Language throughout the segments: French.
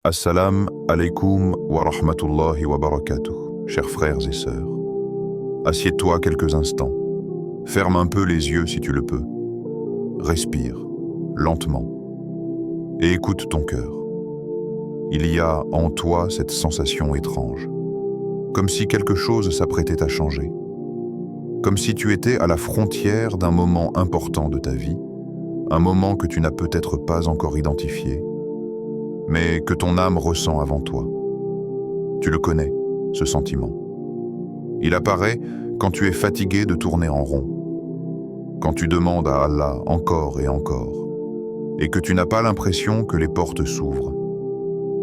Assalam alaikum wa rahmatullahi wa barakatuh, chers frères et sœurs. Assieds-toi quelques instants. Ferme un peu les yeux si tu le peux. Respire, lentement. Et écoute ton cœur. Il y a en toi cette sensation étrange. Comme si quelque chose s'apprêtait à changer. Comme si tu étais à la frontière d'un moment important de ta vie, un moment que tu n'as peut-être pas encore identifié, mais que ton âme ressent avant toi. Tu le connais, ce sentiment. Il apparaît quand tu es fatigué de tourner en rond, quand tu demandes à Allah encore et encore, et que tu n'as pas l'impression que les portes s'ouvrent,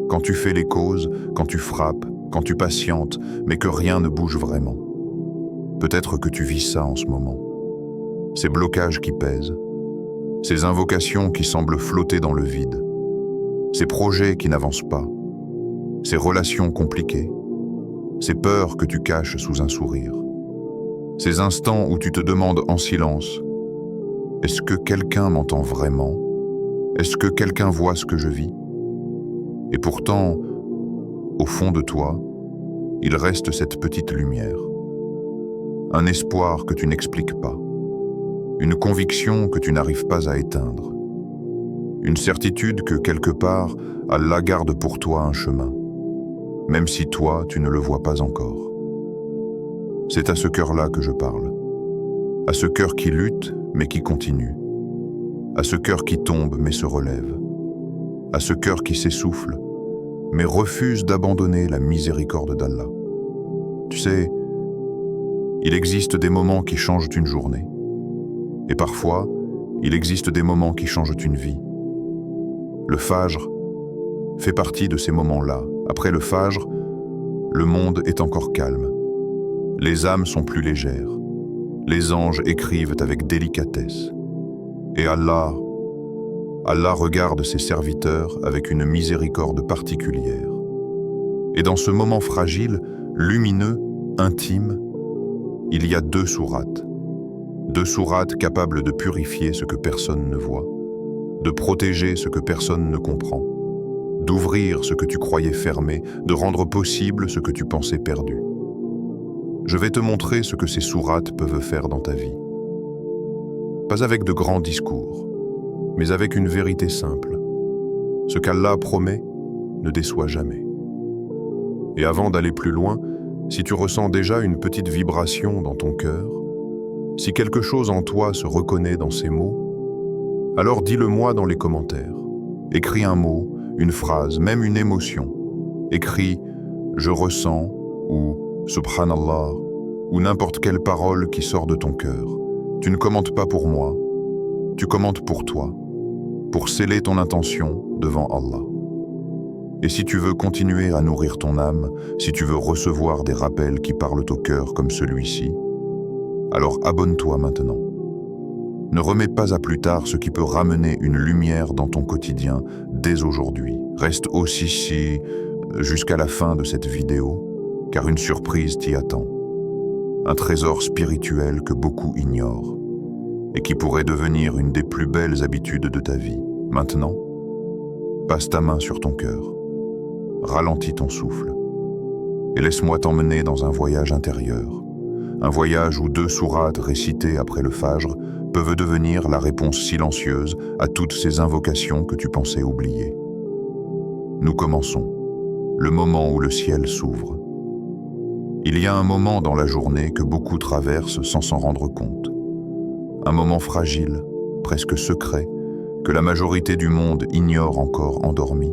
quand tu fais les causes, quand tu frappes, quand tu patientes, mais que rien ne bouge vraiment. Peut-être que tu vis ça en ce moment. Ces blocages qui pèsent, ces invocations qui semblent flotter dans le vide, ces projets qui n'avancent pas, ces relations compliquées, ces peurs que tu caches sous un sourire, ces instants où tu te demandes en silence « Est-ce que quelqu'un m'entend vraiment? Est-ce que quelqu'un voit ce que je vis ?» Et pourtant, au fond de toi, il reste cette petite lumière, un espoir que tu n'expliques pas, une conviction que tu n'arrives pas à éteindre, une certitude que quelque part, Allah garde pour toi un chemin, même si toi, tu ne le vois pas encore. C'est à ce cœur-là que je parle, à ce cœur qui lutte mais qui continue, à ce cœur qui tombe mais se relève, à ce cœur qui s'essouffle mais refuse d'abandonner la miséricorde d'Allah. Tu sais, il existe des moments qui changent une journée, et parfois, il existe des moments qui changent une vie. Le Fajr fait partie de ces moments-là. Après le Fajr, le monde est encore calme. Les âmes sont plus légères. Les anges écrivent avec délicatesse. Et Allah regarde ses serviteurs avec une miséricorde particulière. Et dans ce moment fragile, lumineux, intime, il y a deux sourates. Deux sourates capables de purifier ce que personne ne voit, de protéger ce que personne ne comprend, d'ouvrir ce que tu croyais fermé, de rendre possible ce que tu pensais perdu. Je vais te montrer ce que ces sourates peuvent faire dans ta vie. Pas avec de grands discours, mais avec une vérité simple. Ce qu'Allah promet ne déçoit jamais. Et avant d'aller plus loin, si tu ressens déjà une petite vibration dans ton cœur, si quelque chose en toi se reconnaît dans ces mots, alors dis-le-moi dans les commentaires. Écris un mot, une phrase, même une émotion. Écris « je ressens » ou « subhanallah » ou n'importe quelle parole qui sort de ton cœur. Tu ne commentes pas pour moi, tu commentes pour toi, pour sceller ton intention devant Allah. Et si tu veux continuer à nourrir ton âme, si tu veux recevoir des rappels qui parlent au cœur comme celui-ci, alors abonne-toi maintenant. Ne remets pas à plus tard ce qui peut ramener une lumière dans ton quotidien dès aujourd'hui. Reste aussi jusqu'à la fin de cette vidéo, car une surprise t'y attend. Un trésor spirituel que beaucoup ignorent et qui pourrait devenir une des plus belles habitudes de ta vie. Maintenant, passe ta main sur ton cœur, ralentis ton souffle et laisse-moi t'emmener dans un voyage intérieur. Un voyage où deux sourates récitées après le Fajr peuvent devenir la réponse silencieuse à toutes ces invocations que tu pensais oublier. Nous commençons, le moment où le ciel s'ouvre. Il y a un moment dans la journée que beaucoup traversent sans s'en rendre compte. Un moment fragile, presque secret, que la majorité du monde ignore encore endormi,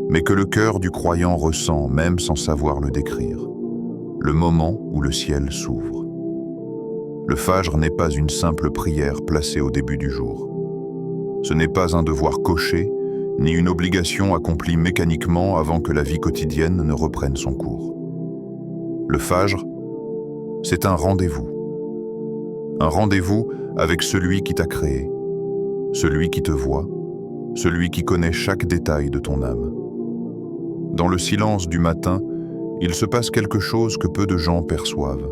mais que le cœur du croyant ressent même sans savoir le décrire. Le moment où le ciel s'ouvre. Le Fajr n'est pas une simple prière placée au début du jour. Ce n'est pas un devoir coché, ni une obligation accomplie mécaniquement avant que la vie quotidienne ne reprenne son cours. Le Fajr, c'est un rendez-vous. Un rendez-vous avec celui qui t'a créé, celui qui te voit, celui qui connaît chaque détail de ton âme. Dans le silence du matin, il se passe quelque chose que peu de gens perçoivent.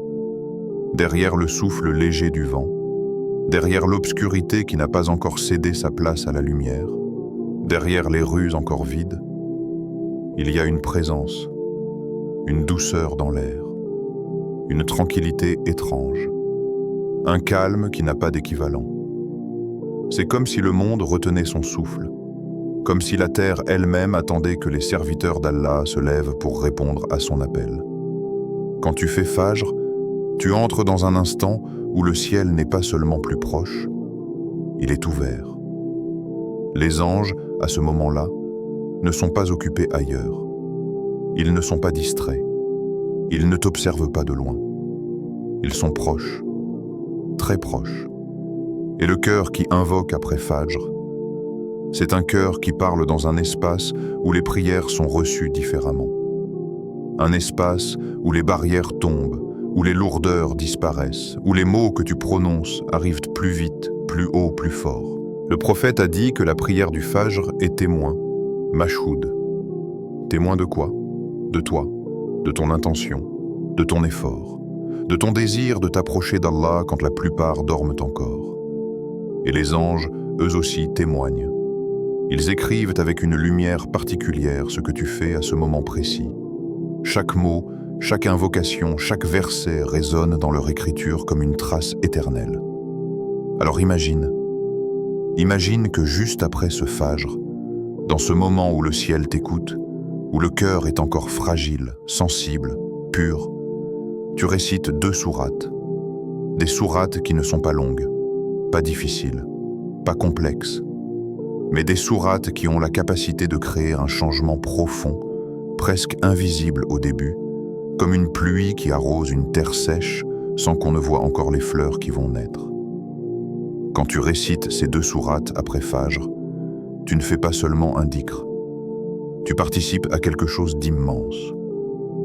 Derrière le souffle léger du vent, derrière l'obscurité qui n'a pas encore cédé sa place à la lumière, derrière les rues encore vides, Il y a une présence, une douceur dans l'air, une tranquillité étrange, un calme qui n'a pas d'équivalent. C'est comme si le monde retenait son souffle, comme si la terre elle-même attendait que les serviteurs d'Allah se lèvent pour répondre à son appel. Quand tu fais Fajr, tu entres dans un instant où le ciel n'est pas seulement plus proche, il est ouvert. Les anges, à ce moment-là, ne sont pas occupés ailleurs. Ils ne sont pas distraits. Ils ne t'observent pas de loin. Ils sont proches, très proches. Et le cœur qui invoque après Fajr, c'est un cœur qui parle dans un espace où les prières sont reçues différemment. Un espace où les barrières tombent, où les lourdeurs disparaissent, où les mots que tu prononces arrivent plus vite, plus haut, plus fort. Le prophète a dit que la prière du Fajr est témoin, mashhoud. Témoin de quoi? De toi, de ton intention, de ton effort, de ton désir de t'approcher d'Allah quand la plupart dorment encore. Et les anges, eux aussi, témoignent. Ils écrivent avec une lumière particulière ce que tu fais à ce moment précis. Chaque mot, chaque invocation, chaque verset résonne dans leur écriture comme une trace éternelle. Alors imagine que juste après ce Fajr, dans ce moment où le ciel t'écoute, où le cœur est encore fragile, sensible, pur, tu récites 2 sourates. Des sourates qui ne sont pas longues, pas difficiles, pas complexes, mais des sourates qui ont la capacité de créer un changement profond, presque invisible au début, comme une pluie qui arrose une terre sèche sans qu'on ne voit encore les fleurs qui vont naître. Quand tu récites ces 2 sourates après Fajr, tu ne fais pas seulement un dhikr. Tu participes à quelque chose d'immense.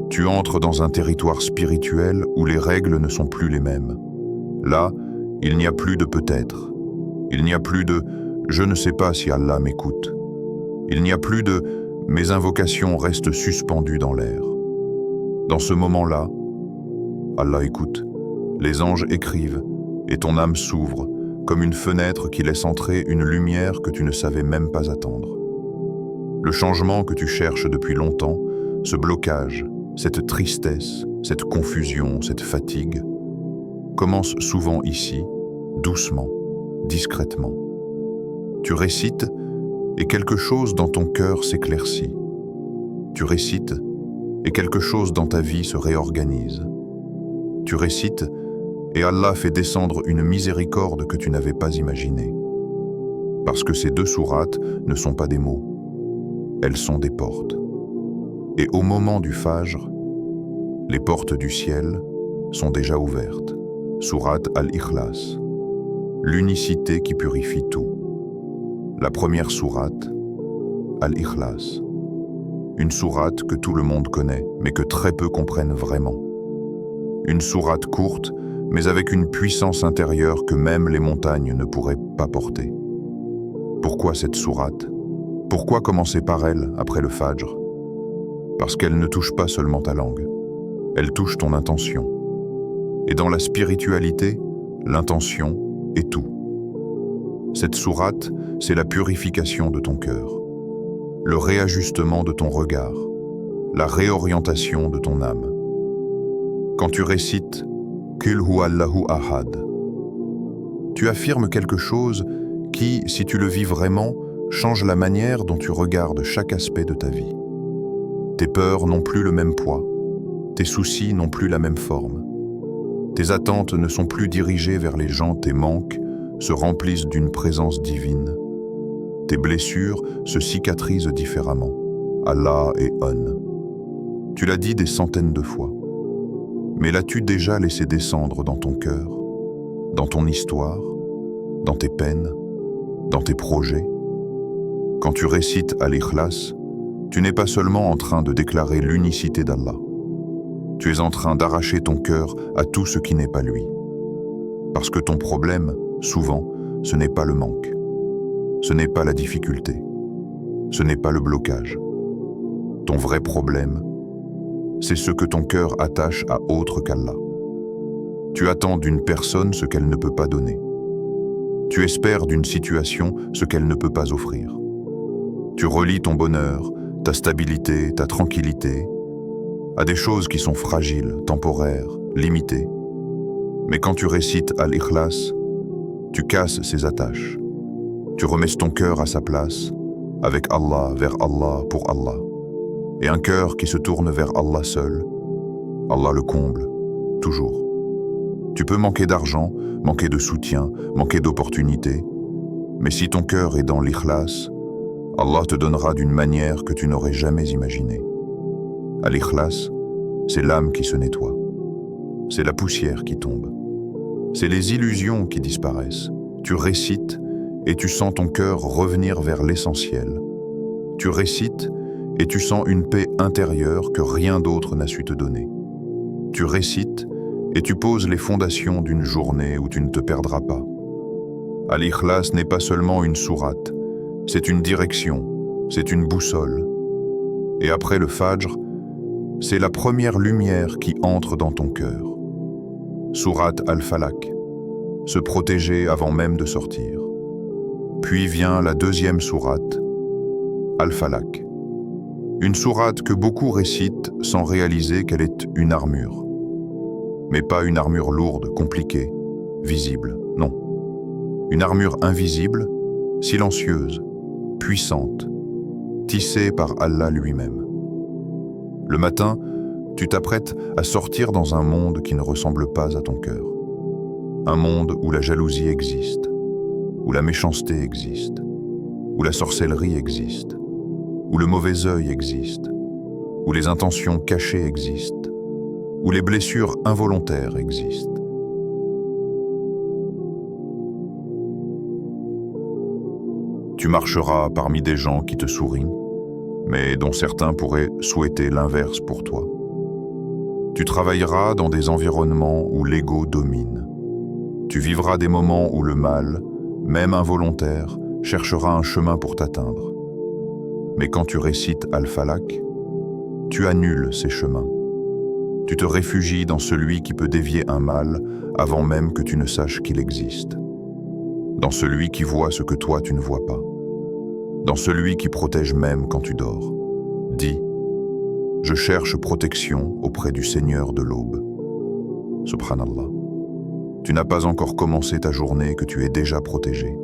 Tu entres dans un territoire spirituel où les règles ne sont plus les mêmes. Là, il n'y a plus de peut-être. Il n'y a plus de « je ne sais pas si Allah m'écoute ». Il n'y a plus de « mes invocations restent suspendues dans l'air ». Dans ce moment-là, Allah écoute, les anges écrivent et ton âme s'ouvre comme une fenêtre qui laisse entrer une lumière que tu ne savais même pas attendre. Le changement que tu cherches depuis longtemps, ce blocage, cette tristesse, cette confusion, cette fatigue, commence souvent ici, doucement, discrètement. Tu récites et quelque chose dans ton cœur s'éclaircit. Tu récites et quelque chose dans ta vie se réorganise. Tu récites et Allah fait descendre une miséricorde que tu n'avais pas imaginée. Parce que ces 2 sourates ne sont pas des mots. Elles sont des portes. Et au moment du Fajr, les portes du ciel sont déjà ouvertes. Sourate Al-Ikhlas, l'unicité qui purifie tout. La première sourate, Al-Ikhlas. Une sourate que tout le monde connaît, mais que très peu comprennent vraiment. Une sourate courte, mais avec une puissance intérieure que même les montagnes ne pourraient pas porter. Pourquoi cette sourate? Pourquoi commencer par elle après le Fajr? Parce qu'elle ne touche pas seulement ta langue, elle touche ton intention. Et dans la spiritualité, l'intention est tout. Cette sourate, c'est la purification de ton cœur, le réajustement de ton regard, la réorientation de ton âme. Quand tu récites « Qul huwallahu ahad », tu affirmes quelque chose qui, si tu le vis vraiment, change la manière dont tu regardes chaque aspect de ta vie. Tes peurs n'ont plus le même poids, tes soucis n'ont plus la même forme. Tes attentes ne sont plus dirigées vers les gens, tes manques se remplissent d'une présence divine. Tes blessures se cicatrisent différemment. Allah est un. Tu l'as dit des centaines de fois. Mais l'as-tu déjà laissé descendre dans ton cœur, dans ton histoire, dans tes peines, dans tes projets? Quand tu récites Al-Ikhlas, tu n'es pas seulement en train de déclarer l'unicité d'Allah. Tu es en train d'arracher ton cœur à tout ce qui n'est pas lui. Parce que ton problème, souvent, ce n'est pas le manque. Ce n'est pas la difficulté. Ce n'est pas le blocage. Ton vrai problème, c'est ce que ton cœur attache à autre qu'Allah. Tu attends d'une personne ce qu'elle ne peut pas donner. Tu espères d'une situation ce qu'elle ne peut pas offrir. Tu relis ton bonheur, ta stabilité, ta tranquillité, à des choses qui sont fragiles, temporaires, limitées. Mais quand tu récites Al-Ikhlas, tu casses ces attaches. Tu remets ton cœur à sa place, avec Allah, vers Allah, pour Allah. Et un cœur qui se tourne vers Allah seul, Allah le comble, toujours. Tu peux manquer d'argent, manquer de soutien, manquer d'opportunités, mais si ton cœur est dans l'ikhlas, Allah te donnera d'une manière que tu n'aurais jamais imaginée. À l'ikhlas, c'est l'âme qui se nettoie. C'est la poussière qui tombe. C'est les illusions qui disparaissent. Tu récites et tu sens ton cœur revenir vers l'essentiel. Tu récites et tu sens une paix intérieure que rien d'autre n'a su te donner. Tu récites et tu poses les fondations d'une journée où tu ne te perdras pas. Al-Ikhlas n'est pas seulement une sourate, c'est une direction, c'est une boussole. Et après le Fajr, c'est la première lumière qui entre dans ton cœur. Sourate Al-Falaq, se protéger avant même de sortir. Puis vient la deuxième sourate, Al-Falaq. Une sourate que beaucoup récitent sans réaliser qu'elle est une armure. Mais pas une armure lourde, compliquée, visible, non. Une armure invisible, silencieuse, puissante, tissée par Allah lui-même. Le matin, tu t'apprêtes à sortir dans un monde qui ne ressemble pas à ton cœur. Un monde où la jalousie existe, où la méchanceté existe, où la sorcellerie existe, où le mauvais œil existe, où les intentions cachées existent, où les blessures involontaires existent. Tu marcheras parmi des gens qui te sourient, mais dont certains pourraient souhaiter l'inverse pour toi. Tu travailleras dans des environnements où l'ego domine. Tu vivras des moments où le mal, même involontaire, cherchera un chemin pour t'atteindre. Mais quand tu récites Al-Falaq, tu annules ces chemins. Tu te réfugies dans celui qui peut dévier un mal avant même que tu ne saches qu'il existe. Dans celui qui voit ce que toi tu ne vois pas. Dans celui qui protège même quand tu dors. Dis, je cherche protection auprès du Seigneur de l'aube. Subhanallah. Tu n'as pas encore commencé ta journée que tu es déjà protégé.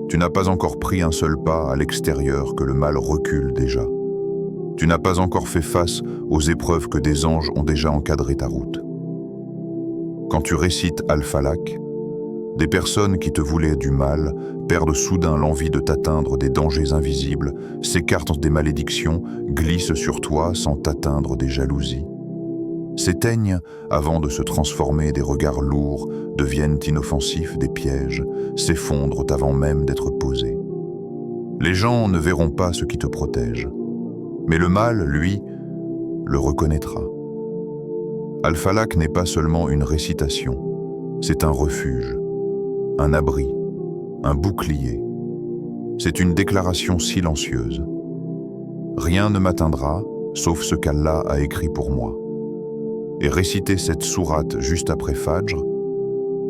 Tu n'as pas encore pris un seul pas à l'extérieur que le mal recule déjà. Tu n'as pas encore fait face aux épreuves que des anges ont déjà encadré ta route. Quand tu récites Al-Falaq, des personnes qui te voulaient du mal perdent soudain l'envie de t'atteindre des dangers invisibles, s'écartent des malédictions, glissent sur toi sans t'atteindre des jalousies. S'éteignent avant de se transformer des regards lourds, deviennent inoffensifs des pièges, s'effondrent avant même d'être posés. Les gens ne verront pas ce qui te protège, mais le mal, lui, le reconnaîtra. Al-Falaq n'est pas seulement une récitation, c'est un refuge, un abri, un bouclier. C'est une déclaration silencieuse. Rien ne m'atteindra, sauf ce qu'Allah a écrit pour moi. Et réciter cette sourate juste après Fajr,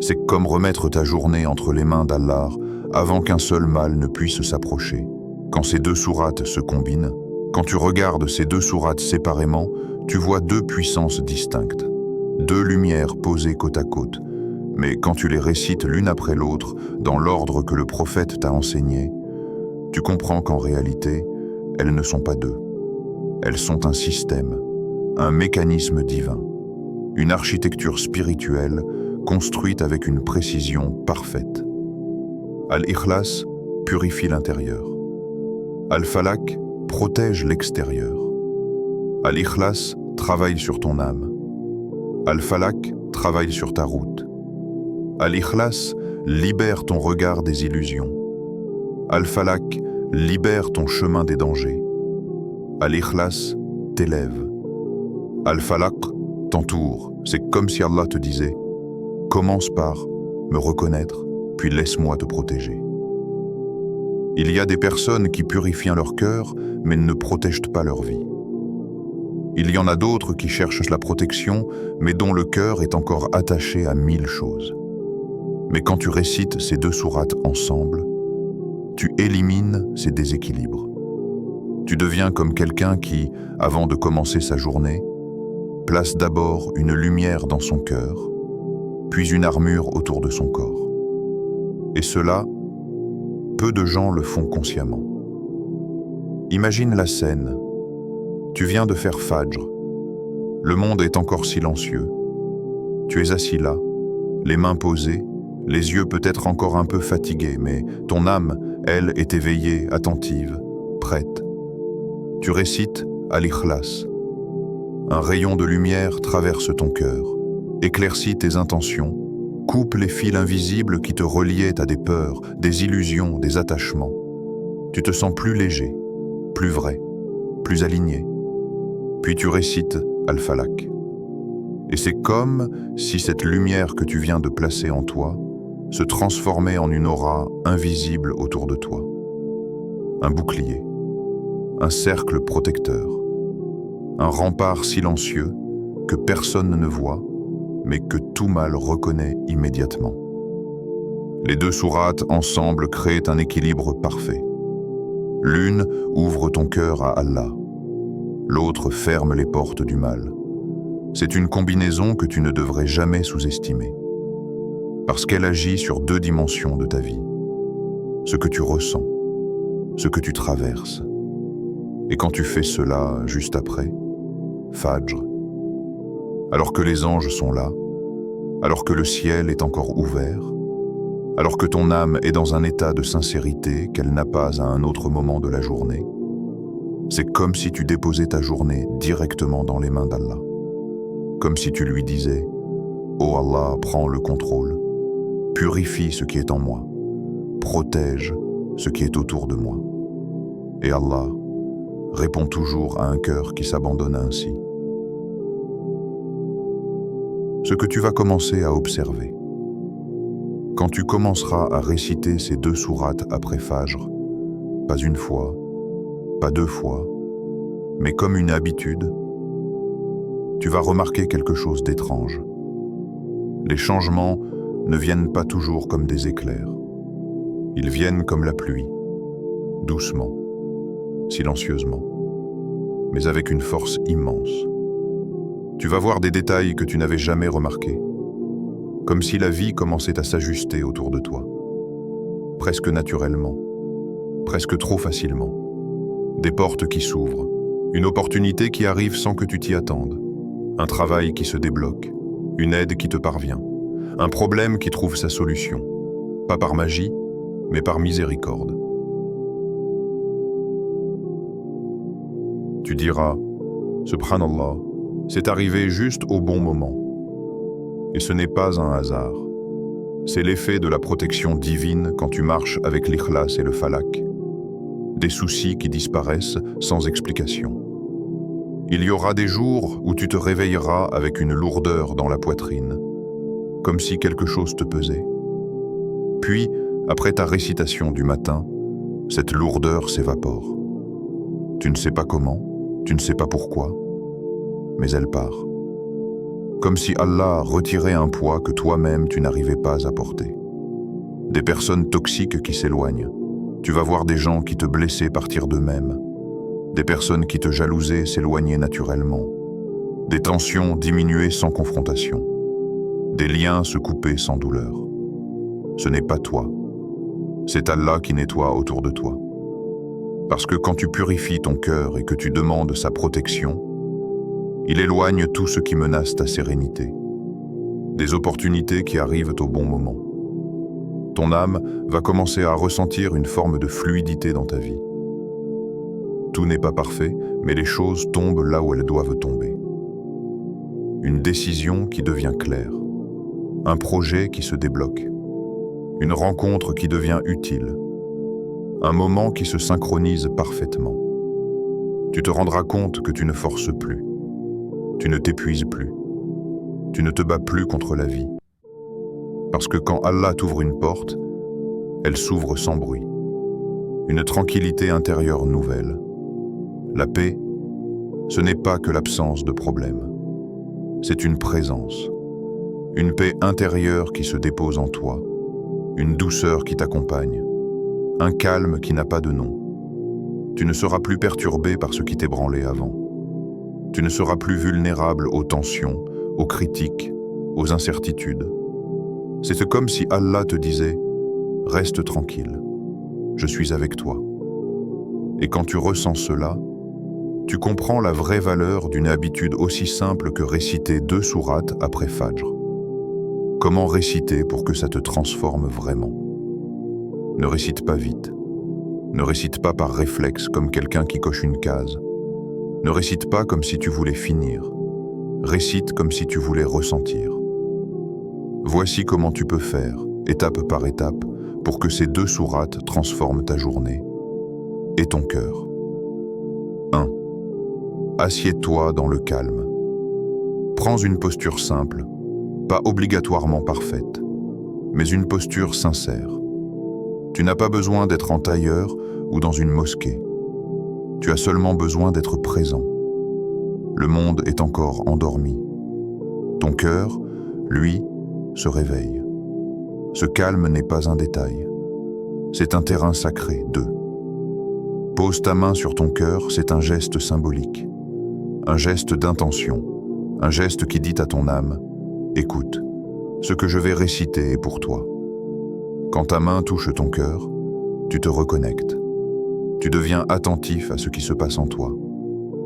c'est comme remettre ta journée entre les mains d'Allah avant qu'un seul mal ne puisse s'approcher. Quand ces deux sourates se combinent, quand tu regardes ces deux sourates séparément, tu vois deux puissances distinctes, deux lumières posées côte à côte. Mais quand tu les récites l'une après l'autre, dans l'ordre que le prophète t'a enseigné, tu comprends qu'en réalité, elles ne sont pas deux. Elles sont un système, un mécanisme divin, une architecture spirituelle construite avec une précision parfaite. Al-Ikhlas purifie l'intérieur. Al-Falaq protège l'extérieur. Al-Ikhlas travaille sur ton âme. Al-Falaq travaille sur ta route. Al-Ikhlas libère ton regard des illusions. Al-Falaq libère ton chemin des dangers. Al-Ikhlas t'élève. Al-Falaq t'entoure. C'est comme si Allah te disait « Commence par me reconnaître, puis laisse-moi te protéger. » Il y a des personnes qui purifient leur cœur, mais ne protègent pas leur vie. Il y en a d'autres qui cherchent la protection, mais dont le cœur est encore attaché à 1000 choses. Mais quand tu récites ces deux sourates ensemble, tu élimines ces déséquilibres. Tu deviens comme quelqu'un qui, avant de commencer sa journée, place d'abord une lumière dans son cœur, puis une armure autour de son corps. Et cela, peu de gens le font consciemment. Imagine la scène. Tu viens de faire Fajr. Le monde est encore silencieux. Tu es assis là, les mains posées, les yeux peut-être encore un peu fatigués, mais ton âme, elle, est éveillée, attentive, prête. Tu récites Al-Ikhlas. Un rayon de lumière traverse ton cœur, éclaircit tes intentions, coupe les fils invisibles qui te reliaient à des peurs, des illusions, des attachements. Tu te sens plus léger, plus vrai, plus aligné. Puis tu récites Al-Falaq. Et c'est comme si cette lumière que tu viens de placer en toi se transformait en une aura invisible autour de toi. Un bouclier, un cercle protecteur, un rempart silencieux que personne ne voit, mais que tout mal reconnaît immédiatement. Les deux sourates ensemble créent un équilibre parfait. L'une ouvre ton cœur à Allah, l'autre ferme les portes du mal. C'est une combinaison que tu ne devrais jamais sous-estimer, parce qu'elle agit sur deux dimensions de ta vie. Ce que tu ressens, ce que tu traverses. Et quand tu fais cela juste après, Fajr, alors que les anges sont là, alors que le ciel est encore ouvert, alors que ton âme est dans un état de sincérité qu'elle n'a pas à un autre moment de la journée, c'est comme si tu déposais ta journée directement dans les mains d'Allah. Comme si tu lui disais « Oh Allah, prends le contrôle, purifie ce qui est en moi, protège ce qui est autour de moi. » Et Allah répond toujours à un cœur qui s'abandonne ainsi. Ce que tu vas commencer à observer. Quand tu commenceras à réciter ces deux sourates après Fajr, pas une fois, pas deux fois, mais comme une habitude, tu vas remarquer quelque chose d'étrange. Les changements ne viennent pas toujours comme des éclairs. Ils viennent comme la pluie, doucement, silencieusement, mais avec une force immense. Tu vas voir des détails que tu n'avais jamais remarqués, comme si la vie commençait à s'ajuster autour de toi, presque naturellement, presque trop facilement. Des portes qui s'ouvrent, une opportunité qui arrive sans que tu t'y attendes, un travail qui se débloque, une aide qui te parvient, un problème qui trouve sa solution, pas par magie, mais par miséricorde. Tu diras, Subhanallah, c'est arrivé juste au bon moment. Et ce n'est pas un hasard. C'est l'effet de la protection divine quand tu marches avec l'Ikhlas et le Falaq. Des soucis qui disparaissent sans explication. Il y aura des jours où tu te réveilleras avec une lourdeur dans la poitrine, comme si quelque chose te pesait. Puis, après ta récitation du matin, cette lourdeur s'évapore. Tu ne sais pas comment, tu ne sais pas pourquoi, mais elle part. Comme si Allah retirait un poids que toi-même tu n'arrivais pas à porter. Des personnes toxiques qui s'éloignent. Tu vas voir des gens qui te blessaient partir d'eux-mêmes. Des personnes qui te jalousaient s'éloigner naturellement. Des tensions diminuer sans confrontation. Des liens se couper sans douleur. Ce n'est pas toi. C'est Allah qui nettoie autour de toi. Parce que quand tu purifies ton cœur et que tu demandes sa protection, il éloigne tout ce qui menace ta sérénité. Des opportunités qui arrivent au bon moment. Ton âme va commencer à ressentir une forme de fluidité dans ta vie. Tout n'est pas parfait, mais les choses tombent là où elles doivent tomber. Une décision qui devient claire. Un projet qui se débloque. Une rencontre qui devient utile. Un moment qui se synchronise parfaitement. Tu te rendras compte que tu ne forces plus. Tu ne t'épuises plus. Tu ne te bats plus contre la vie. Parce que quand Allah t'ouvre une porte, elle s'ouvre sans bruit. Une tranquillité intérieure nouvelle. La paix, ce n'est pas que l'absence de problème. C'est une présence. Une paix intérieure qui se dépose en toi. Une douceur qui t'accompagne. Un calme qui n'a pas de nom. Tu ne seras plus perturbé par ce qui t'ébranlait avant. Tu ne seras plus vulnérable aux tensions, aux critiques, aux incertitudes. C'est comme si Allah te disait « Reste tranquille, je suis avec toi ». Et quand tu ressens cela, tu comprends la vraie valeur d'une habitude aussi simple que réciter 2 sourates après Fajr. Comment réciter pour que ça te transforme vraiment? Ne récite pas vite. Ne récite pas par réflexe comme quelqu'un qui coche une case. Ne récite pas comme si tu voulais finir. Récite comme si tu voulais ressentir. Voici comment tu peux faire, étape par étape, pour que ces 2 sourates transforment ta journée et ton cœur. 1. Assieds-toi dans le calme. Prends une posture simple, pas obligatoirement parfaite, mais une posture sincère. Tu n'as pas besoin d'être en tailleur ou dans une mosquée. Tu as seulement besoin d'être présent. Le monde est encore endormi. Ton cœur, lui, se réveille. Ce calme n'est pas un détail. C'est un terrain sacré. 2. Pose ta main sur ton cœur, c'est un geste symbolique. Un geste d'intention. Un geste qui dit à ton âme « Écoute, ce que je vais réciter est pour toi ». Quand ta main touche ton cœur, tu te reconnectes. Tu deviens attentif à ce qui se passe en toi.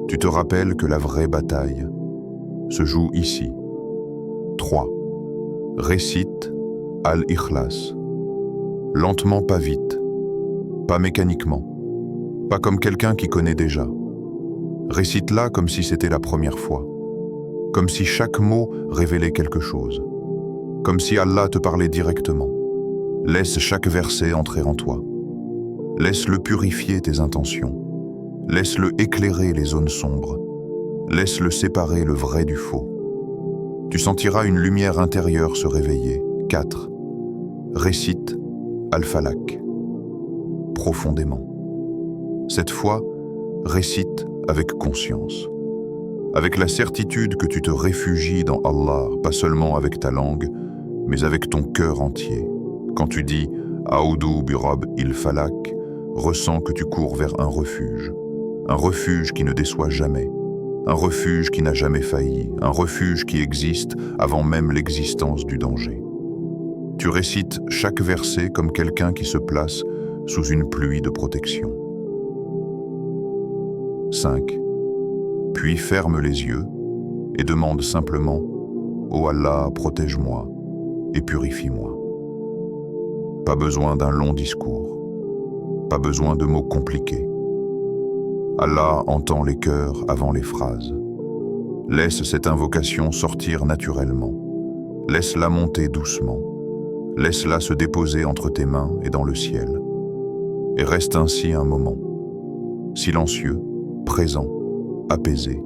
Tu te rappelles que la vraie bataille se joue ici. 3. Récite Al-Ikhlas. Lentement, pas vite. Pas mécaniquement. Pas comme quelqu'un qui connaît déjà. Récite-la comme si c'était la première fois. Comme si chaque mot révélait quelque chose. Comme si Allah te parlait directement. Laisse chaque verset entrer en toi. Laisse-le purifier tes intentions. Laisse-le éclairer les zones sombres. Laisse-le séparer le vrai du faux. Tu sentiras une lumière intérieure se réveiller. 4. Récite Al-Falaq. Profondément. Cette fois, récite avec conscience. Avec la certitude que tu te réfugies dans Allah, pas seulement avec ta langue, mais avec ton cœur entier. Quand tu dis « Aoudou bi Rabb il Falak », ressens que tu cours vers un refuge qui ne déçoit jamais, un refuge qui n'a jamais failli, un refuge qui existe avant même l'existence du danger. Tu récites chaque verset comme quelqu'un qui se place sous une pluie de protection. 5. Puis ferme les yeux et demande simplement « Oh Allah, protège-moi et purifie-moi ». Pas besoin d'un long discours, pas besoin de mots compliqués. Allah entend les cœurs avant les phrases. Laisse cette invocation sortir naturellement. Laisse-la monter doucement. Laisse-la se déposer entre tes mains et dans le ciel. Et reste ainsi un moment. Silencieux, présent, apaisé.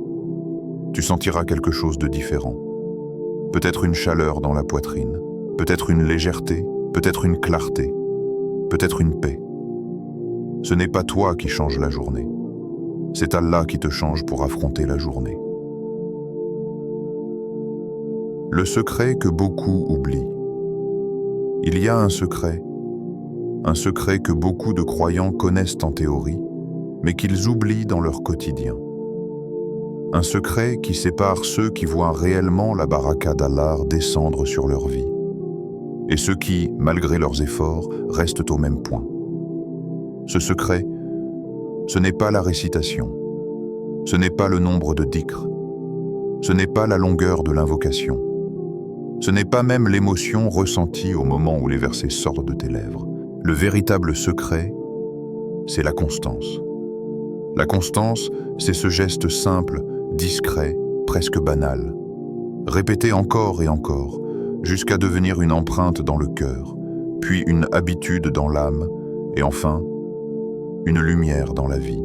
Tu sentiras quelque chose de différent. Peut-être une chaleur dans la poitrine, peut-être une légèreté, peut-être une clarté, peut-être une paix. Ce n'est pas toi qui change la journée. C'est Allah qui te change pour affronter la journée. Le secret que beaucoup oublient. Il y a un secret que beaucoup de croyants connaissent en théorie, mais qu'ils oublient dans leur quotidien. Un secret qui sépare ceux qui voient réellement la baraka d'Allah descendre sur leur vie, et ceux qui, malgré leurs efforts, restent au même point. Ce secret, ce n'est pas la récitation, ce n'est pas le nombre de dhikr, ce n'est pas la longueur de l'invocation, ce n'est pas même l'émotion ressentie au moment où les versets sortent de tes lèvres. Le véritable secret, c'est la constance. La constance, c'est ce geste simple, discret, presque banal, répété encore et encore, jusqu'à devenir une empreinte dans le cœur, puis une habitude dans l'âme, et enfin, une lumière dans la vie.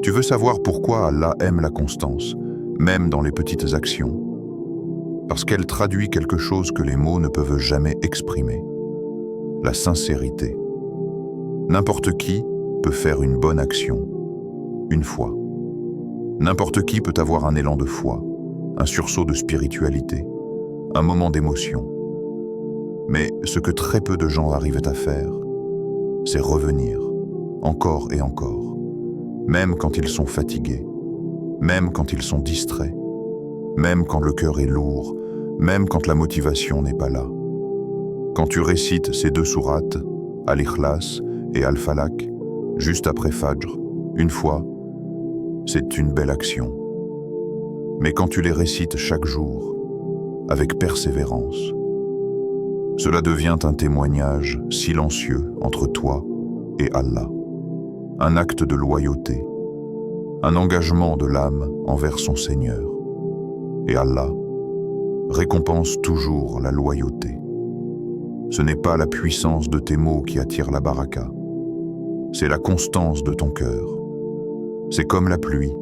Tu veux savoir pourquoi Allah aime la constance, même dans les petites actions? Parce qu'elle traduit quelque chose que les mots ne peuvent jamais exprimer. La sincérité. N'importe qui peut faire une bonne action, une fois. N'importe qui peut avoir un élan de foi, un sursaut de spiritualité, un moment d'émotion. Mais ce que très peu de gens arrivent à faire, c'est revenir, encore et encore, même quand ils sont fatigués, même quand ils sont distraits, même quand le cœur est lourd, même quand la motivation n'est pas là. Quand tu récites ces 2 sourates, Al-Ikhlas et Al-Falaq, juste après Fajr, une fois, c'est une belle action. Mais quand tu les récites chaque jour, avec persévérance, cela devient un témoignage silencieux entre toi et Allah, un acte de loyauté, un engagement de l'âme envers son Seigneur. Et Allah récompense toujours la loyauté. Ce n'est pas la puissance de tes mots qui attire la baraka, c'est la constance de ton cœur. C'est comme la pluie,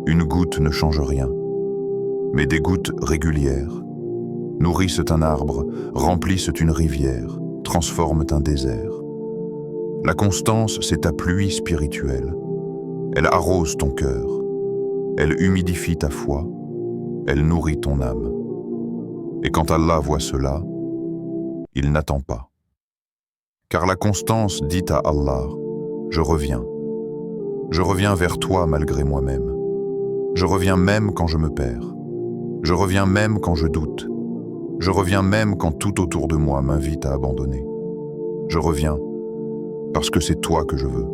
une goutte ne change rien, mais des gouttes régulières nourrissent un arbre, remplissent une rivière, transforment un désert. La constance, c'est ta pluie spirituelle. Elle arrose ton cœur, elle humidifie ta foi, elle nourrit ton âme. Et quand Allah voit cela, il n'attend pas. Car la constance dit à Allah, « Je reviens. Je reviens vers toi malgré moi-même. Je reviens même quand je me perds. Je reviens même quand je doute. Je reviens même quand tout autour de moi m'invite à abandonner. Je reviens parce que c'est toi que je veux. »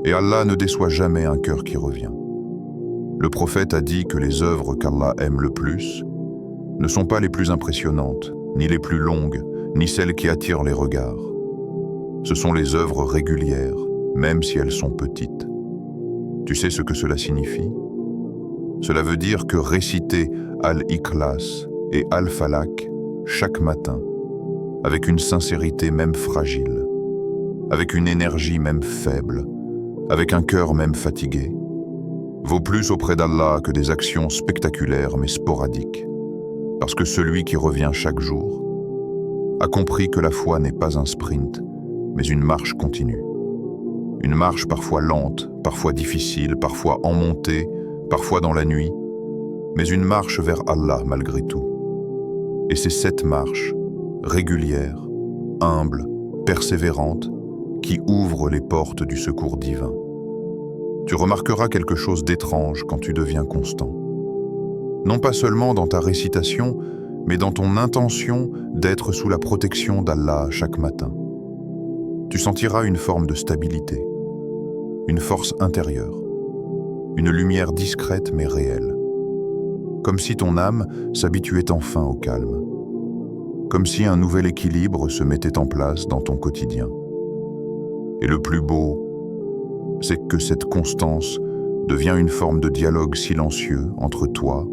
Et Allah ne déçoit jamais un cœur qui revient. Le prophète a dit que les œuvres qu'Allah aime le plus ne sont pas les plus impressionnantes, ni les plus longues, ni celles qui attirent les regards. Ce sont les œuvres régulières, même si elles sont petites. Tu sais ce que cela signifie? Cela veut dire que réciter Al-Ikhlas et Al-Falaq chaque matin, avec une sincérité même fragile, avec une énergie même faible, avec un cœur même fatigué, vaut plus auprès d'Allah que des actions spectaculaires mais sporadiques, parce que celui qui revient chaque jour a compris que la foi n'est pas un sprint, mais une marche continue. Une marche parfois lente, parfois difficile, parfois en montée, parfois dans la nuit, mais une marche vers Allah malgré tout. Et c'est cette marche, régulière, humble, persévérante, qui ouvre les portes du secours divin. Tu remarqueras quelque chose d'étrange quand tu deviens constant. Non pas seulement dans ta récitation, mais dans ton intention d'être sous la protection d'Allah chaque matin. Tu sentiras une forme de stabilité, une force intérieure, une lumière discrète mais réelle. Comme si ton âme s'habituait enfin au calme. Comme si un nouvel équilibre se mettait en place dans ton quotidien. Et le plus beau, c'est que cette constance devient une forme de dialogue silencieux entre toi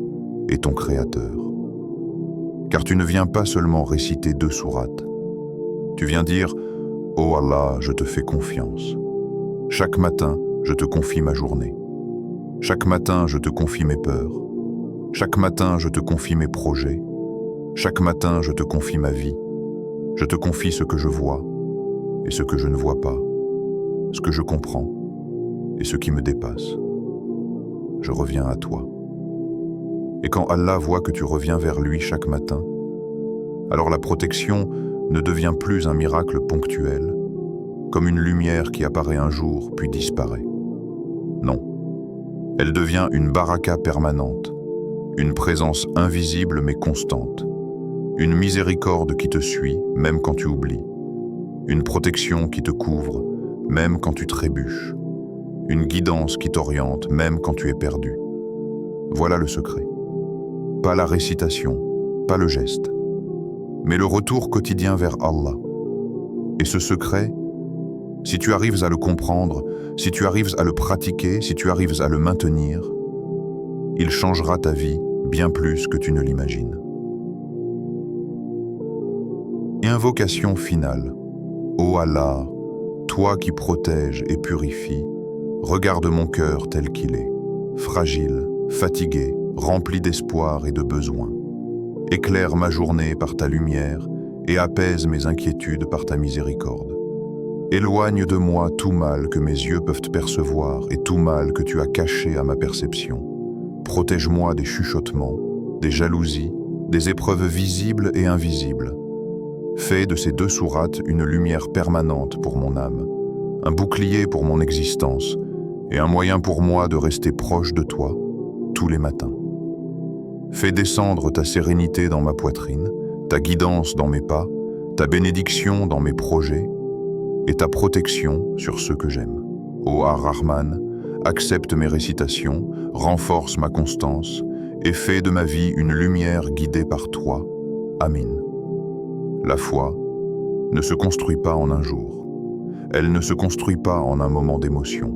et ton Créateur. Car tu ne viens pas seulement réciter 2 sourates. Tu viens dire « Oh Allah, je te fais confiance. Chaque matin, je te confie ma journée. Chaque matin, je te confie mes peurs. Chaque matin, je te confie mes projets. Chaque matin, je te confie ma vie. Je te confie ce que je vois et ce que je ne vois pas, ce que je comprends et ce qui me dépasse. Je reviens à toi. » Et quand Allah voit que tu reviens vers lui chaque matin, alors la protection ne devient plus un miracle ponctuel, comme une lumière qui apparaît un jour puis disparaît. Non, elle devient une baraka permanente, une présence invisible mais constante, une miséricorde qui te suit même quand tu oublies, une protection qui te couvre même quand tu trébuches, une guidance qui t'oriente même quand tu es perdu. Voilà le secret. Pas la récitation, pas le geste, mais le retour quotidien vers Allah. Et ce secret, si tu arrives à le comprendre, si tu arrives à le pratiquer, si tu arrives à le maintenir, il changera ta vie bien plus que tu ne l'imagines. Et invocation finale. Ô Allah, toi qui protèges et purifies, regarde mon cœur tel qu'il est, fragile, fatigué, rempli d'espoir et de besoin. Éclaire ma journée par ta lumière et apaise mes inquiétudes par ta miséricorde. Éloigne de moi tout mal que mes yeux peuvent percevoir et tout mal que tu as caché à ma perception. Protège-moi des chuchotements, des jalousies, des épreuves visibles et invisibles. Fais de ces 2 sourates une lumière permanente pour mon âme, un bouclier pour mon existence et un moyen pour moi de rester proche de toi tous les matins. Fais descendre ta sérénité dans ma poitrine, ta guidance dans mes pas, ta bénédiction dans mes projets et ta protection sur ceux que j'aime. Ô Ar-Rahman, accepte mes récitations, renforce ma constance et fais de ma vie une lumière guidée par toi. Amin. La foi ne se construit pas en un jour. Elle ne se construit pas en un moment d'émotion.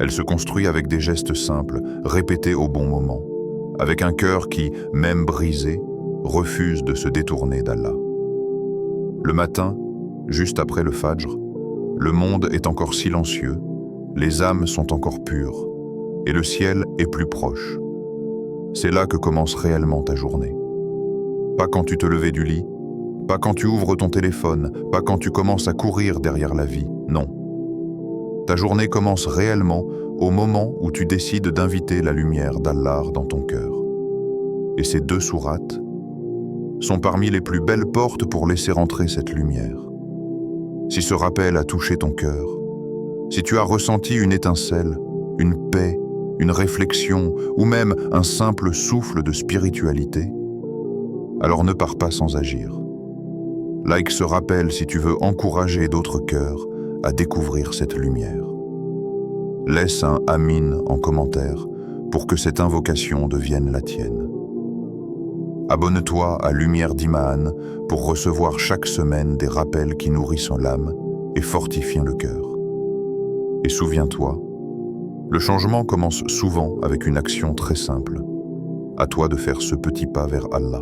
Elle se construit avec des gestes simples, répétés au bon moment, avec un cœur qui, même brisé, refuse de se détourner d'Allah. Le matin, juste après le Fajr, le monde est encore silencieux, les âmes sont encore pures, et le ciel est plus proche. C'est là que commence réellement ta journée. Pas quand tu te levais du lit, pas quand tu ouvres ton téléphone, pas quand tu commences à courir derrière la vie, non. Ta journée commence réellement au moment où tu décides d'inviter la lumière d'Allah dans ton cœur. Et ces 2 sourates sont parmi les plus belles portes pour laisser entrer cette lumière. Si ce rappel a touché ton cœur, si tu as ressenti une étincelle, une paix, une réflexion ou même un simple souffle de spiritualité, alors ne pars pas sans agir. Like ce rappel si tu veux encourager d'autres cœurs à découvrir cette lumière. Laisse un Amin en commentaire pour que cette invocation devienne la tienne. Abonne-toi à Lumière d'Iman pour recevoir chaque semaine des rappels qui nourrissent l'âme et fortifient le cœur. Et souviens-toi, le changement commence souvent avec une action très simple. À toi de faire ce petit pas vers Allah.